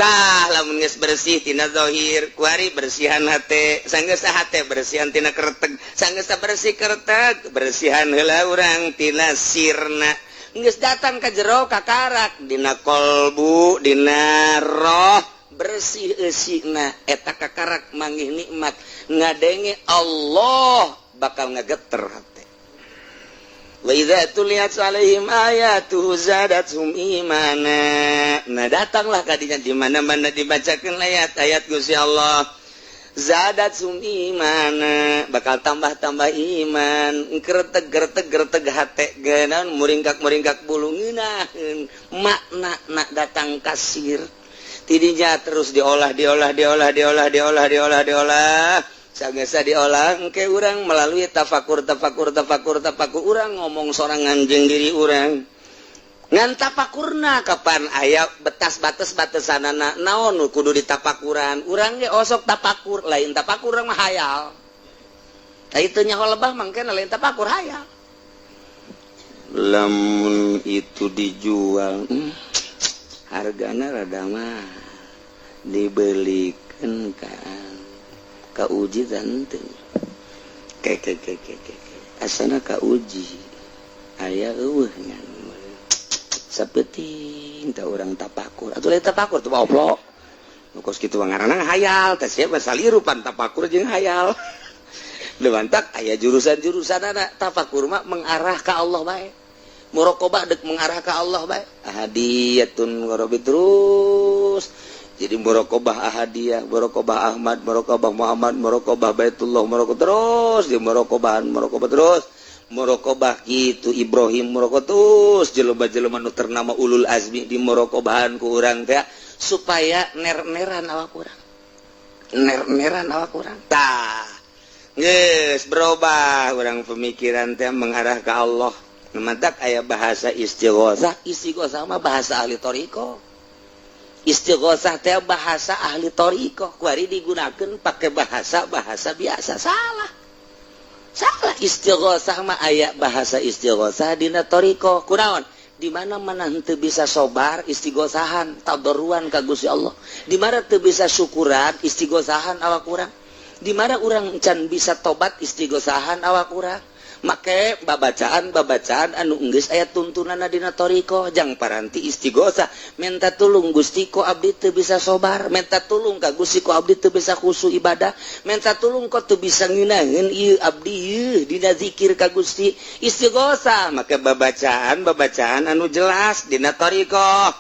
lamun geus bersih tina zahir kuari bersihan hate sanggeus hate bersihan tina kereteg sanggeus bersih kereteg bersihan heula urang tina sirna geus datang ka jero ka karak dina kolbu dina roh bersih eusina eta ka karak manggih nikmat ngadenge Allah bakal ngageter hate wa idza tuliyat alaihim ayatuhu zadatuhum imana. Nah datanglah kadinya di mana-mana dibacakeun ayat-ayat Gusti Allah zadatuhum imana bakal tambah-tambah iman gereteg hate geuna muringkak bulu ngeunaheun makna datang kasir tidinya terus diolah sagesa diolah engke urang melalui tafakur urang ngomong sorang anjing diri urang ngan tafakurna kapan aya batas-batasanana naon kudu ditafakuran urang ge osok tafakur lain tafakur mah hayal tah itu nya lebah mangkena lain tafakur hayal lamun itu dijual hargana rada mah dibelikeun ka uji tanteu ke asana ka uji aya eueuh ngan sapeting teh urang tapakur atuh lain tapakur teu oblok nu kos kitu ngaranna hayal teh sia salirupan tapakur jeung hayal lewantak aya jurusan-jurusanana tapakur mah mengarah ka Allah bae muraqabah deuk mengarah ka Allah bae ahadiyatun gharabi terus jadi muraqabah ahadiyah, muraqabah Ahmad, muraqabah Muhammad, muraqabah Baitullah, muraqabah terus, di muraqabah terus, muraqabah kitu Ibrahim muraqabah terus, jelema-jelema nu ternama ulul azmi di muraqabahan ku urang teh supaya ner-neran awak urang. Ner-neran awak urang. Tah. Geus berubah urang pemikiran teh mengarah ke Allah. Numantak aya bahasa istighosah mah bahasa ahli thariqah. Istighosah teh bahasa ahli thariqah kuari digunakeun pake bahasa biasa salah istighosah mah aya bahasa istighosah dina thariqah kunaon di mana-mana henteu bisa sobar istighosahan tadarruan ka Gusti Allah di mana teu bisa syukuran istighosahan awak urang di mana urang can bisa tobat istighosahan awak urang make babacaan anu geus aya tuntunanna dina thariqah jang paranti istighosah minta tulung Gusti ko abdi teu bisa sobar minta tulung ka Gusti ko abdi teu bisa khusyuk ibadah minta tulung ko teu bisa ngeunaheun ieu abdi ieu dina zikir ka Gusti istighosah make babacaan anu jelas dina thariqah